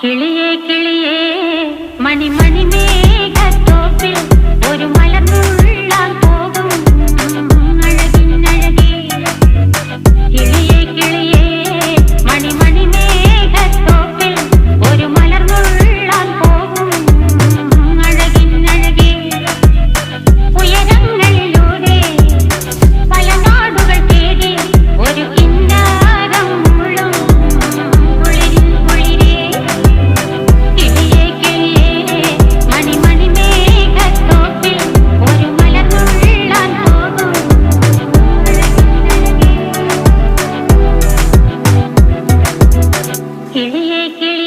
കിളിയേ കിളിയേ മണിമണി മേഘത്തോപ്പിൽ ഒരു മലർന്നുള്ളാൻ പോകും അഴകിനഴകേ. കിളിയേ കിളിയേ മണിമണി മേഘത്തോപ്പിൽ ഒരു മലർന്നുള്ളാൻ പോകും അഴകിനഴകേ. ഉയരങ്ങളിലൂടെ പല നാടുകൾ തേടി ഒരു കിന്നാരം മുഴും കുളിരിൻ കുളിരേ. കിളിയേ കിളിയേ മണിമണി മേഘത്തോപ്പിൽ ഒരു മലർന്നുള്ളാൻ പോകും അഴകിനഴകേ. കിളിയേ കിളിയേ